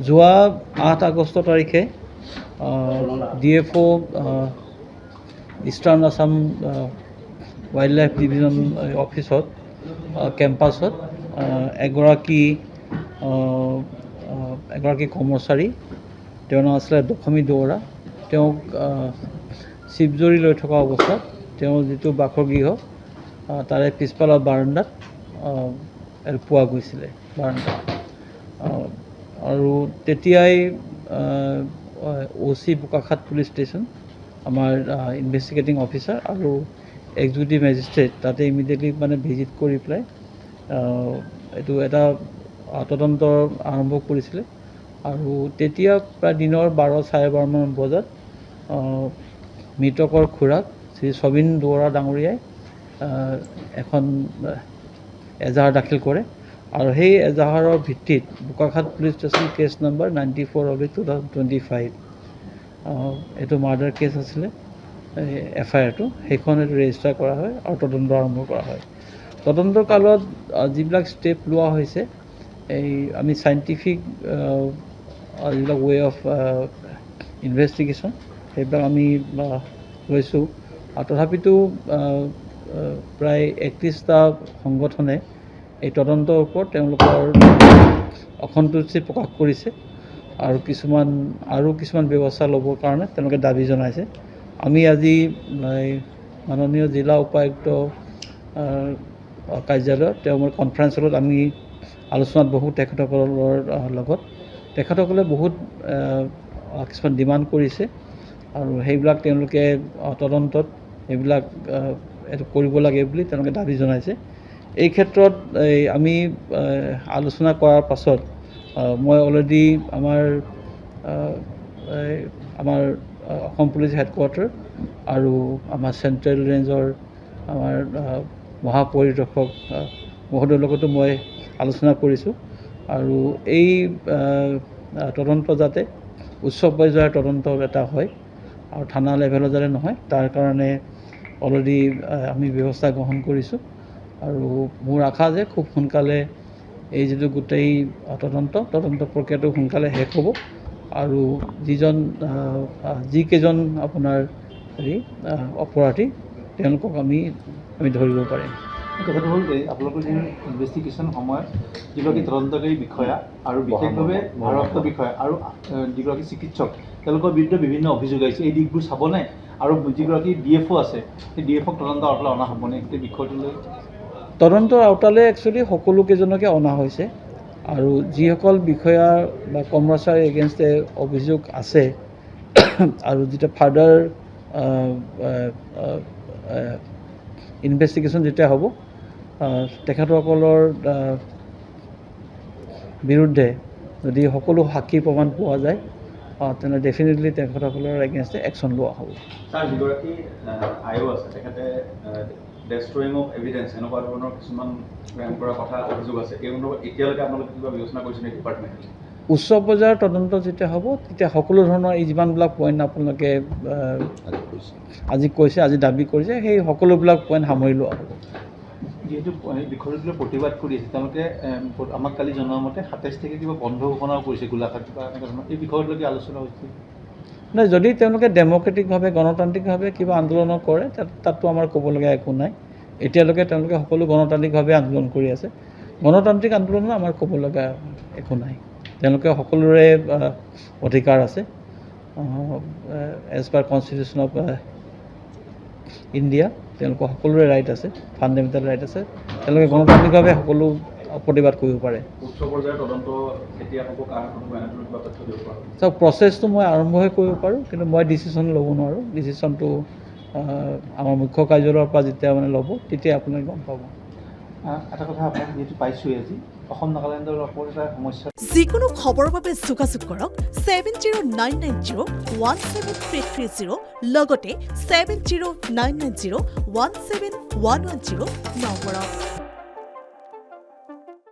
যোৱা 8 আগষ্ট তাৰিখে DFO eastern Assam wild life division অফিচত কেম্পাছত এগৰাকী কৰ্মচাৰী, তেওঁৰ নাম আছিলে দশমী দুৱৰা। তেওঁক চিপজৰি লৈ থকা অৱস্থাত তেওঁ যিটো বাসগৃহ তাৰে পিছফালৰ বাৰাণ্ডাত পোৱা গৈছিলে বাৰাণ্ডাত। আৰু তেতিয়াই OC বোকাখাট পুলিচ ষ্টেচন, আমাৰ ইনভেষ্টিগেটিং অফিচাৰ আৰু এক্সিকিউটিভ মেজিষ্ট্ৰেট তাতে ইমিডিয়েটলি ভিজিট কৰি পেলাই এইটো এটা তদন্ত আৰম্ভ কৰিছিলে। আৰু তেতিয়া প্ৰায় দিনৰ 12-12:30মান বজাত মৃতকৰ খুৰাক শ্ৰী ছবিন দুৱৰা ডাঙৰীয়াই এখন এজাহাৰ দাখিল কৰে। আৰু সেই এজাহাৰৰ ভিত্তিত Bokakhat police station case number 94/2025 এইটো মাৰ্ডাৰ কেছ আছিলে। FIR-টো সেইখন ৰেজিষ্টাৰ কৰা হয় আৰু তদন্ত আৰম্ভ কৰা হয়। তদন্ত কালত যিবিলাক ষ্টেপ লোৱা হৈছে, এই আমি চাইণ্টিফিক যিবিলাক ৱে অফ ইনভেষ্টিগেশ্যন সেইবিলাক আমি লৈছোঁ। আৰু তথাপিতো প্ৰায় 31টা সংগঠনে এই তদন্তৰ ওপৰত তেওঁলোকৰ অসন্তুষ্টি প্ৰকাশ কৰিছে আৰু কিছুমান ব্যৱস্থা ল'বৰ কাৰণে তেওঁলোকে দাবী জনাইছে। আমি আজি মাননীয় জিলা উপায়ুক্ত কাৰ্যালয়ত তেওঁৰ কনফাৰেন্স হলত আমি আলোচনাত বহোঁ তেখেতসকলৰ লগত। তেখেতসকলে বহুত কিছুমান ডিমাণ্ড কৰিছে আৰু সেইবিলাক তেওঁলোকে তদন্তত এইবিলাক এইটো কৰিব লাগে বুলি তেওঁলোকে দাবী জনাইছে। এই ক্ষেত্ৰত আমি আলোচনা কৰাৰ পাছত মই অলৰেডি আমাৰ অসম পুলিচ হেডকোৱাৰ্টাৰ আৰু আমাৰ চেণ্ট্ৰেল ৰেঞ্জৰ আমাৰ মহাপৰিদৰ্শক মহোদয়ৰ লগতো মই আলোচনা কৰিছোঁ। আৰু এই তদন্ত যাতে উচ্চ পৰ্যায়ৰ তদন্ত এটা হয় আৰু থানা লেভেলত যাতে নহয়, তাৰ কাৰণে অলৰেডি আমি ব্যৱস্থা গ্ৰহণ কৰিছোঁ। আৰু মোৰ আশা যে খুব সোনকালে এই যিটো গোটেই তদন্ত প্ৰক্ৰিয়াটো সোনকালে শেষ হ'ব আৰু যিকেইজন আপোনাৰ অপৰাধী তেওঁলোকক আমি ধৰিব পাৰিম। কথাটো হ'ল আপোনালোকৰ যি ইনভেষ্টিগেশ্যন সময়ত যিগৰাকী তদন্তকাৰী বিষয়া আৰু বিশেষভাৱে ভাৰপ্ৰাপ্ত বিষয়া আৰু যিগৰাকী চিকিৎসক তেওঁলোকৰ বিৰুদ্ধে বিভিন্ন অভিযোগ আহিছে। এই দিশবোৰ চাবনে? আৰু যিগৰাকী DFO আছে সেই DFOক তদন্তৰ আওতালৈ অনা হ'বনে? সেই বিষয়টোলৈ তদন্তৰ আওতালৈ একচুৱেলি সকলোকেইজনকে অনা হৈছে। আৰু যিসকল বিষয়া বা কৰ্মচাৰীৰ এগেইনষ্টে অভিযোগ আছে আৰু যেতিয়া ফাৰ্ডাৰ ইনভেষ্টিগেশ্যন যেতিয়া হ'ব, তেখেতসকলৰ বিৰুদ্ধে যদি সকলো সাক্ষী প্ৰমাণ পোৱা যায় তেনে ডেফিনেটলি তেখেতসকলৰ এগেইনষ্টে একশ্যন লোৱা হ'ব। ছাৰ, যিগৰাকী আয়ো আছে তেখেতে ডেষ্ট্ৰয়িং অফ এভিডেন্স এনেকুৱা ধৰণৰ কিছুমান প্ৰেৰণ কৰাৰ কথা অভিযোগ আছে। এই অনুসৰি এতিয়ালৈকে আপোনালোকে কিবা বিবেচনা কৰিছে নেকি ডিপাৰ্টমেণ্টে? উচ্চ পৰ্যায়ৰ তদন্ত যেতিয়া হ'ব তেতিয়া সকলো ধৰণৰ এই যিমানবিলাক পইণ্ট আপোনালোকে আজি কৈছে, আজি দাবী কৰিছে, সেই সকলোবিলাক পইণ্ট সামৰি লোৱা হ'ব। যিহেতু এই বিষয়টোলৈ প্ৰতিবাদ কৰি আছে তেওঁলোকে আমাক কালি জনোৱা মতে 27 তাৰিখে কিবা বন্ধ ঘোষণাও কৰিছে গোলাঘাট বা এনেকুৱা ধৰণৰ। এই বিষয়টোলৈকে আলোচনা হৈছে নাই? যদি তেওঁলোকে ডেম'ক্ৰেটিকভাৱে গণতান্ত্ৰিকভাৱে কিবা আন্দোলন কৰে তাততো আমাৰ ক'বলগীয়া একো নাই। এতিয়ালৈকে তেওঁলোকে সকলো গণতান্ত্ৰিকভাৱে আন্দোলন কৰি আছে। গণতান্ত্ৰিক আন্দোলনত আমাৰ ক'বলগীয়া একো নাই। তেওঁলোকে সকলোৰে অধিকাৰ আছে as per constitution of India. তেওঁলোকৰ সকলোৰে ৰাইট আছে, ফাণ্ডামেণ্টেল ৰাইট আছে। তেওঁলোকে গণতান্ত্ৰিকভাৱে সকলো প্ৰতিবাদ কৰিব পাৰে। উচ্চ পৰ্যায়ৰ তদন্ত কেতিয়া হ'ব, কাৰ হ'ব, এনেধৰণৰ কিবা তথ্য দিব পাৰোঁ? চাওক, প্ৰচেছটো মই আৰম্ভহে কৰিব পাৰোঁ, কিন্তু মই ডিচিশ্যন ল'ব নোৱাৰোঁ। ডিচিশ্যনটো আমাৰ মুখ্য কাৰ্যালয়ৰ পৰা যেতিয়া ল'ব তেতিয়া আপোনালোকে গম পাব। এটা কথা আপোনাক যিহেতু পাইছোঁৱেই আজি, অসম নাগালেণ্ডৰ ওপৰত এটা সমস্যা। যিকোনো খবৰৰ বাবে যোগাযোগ কৰক 7099017330 লগতে 7099017110 নম্বৰত।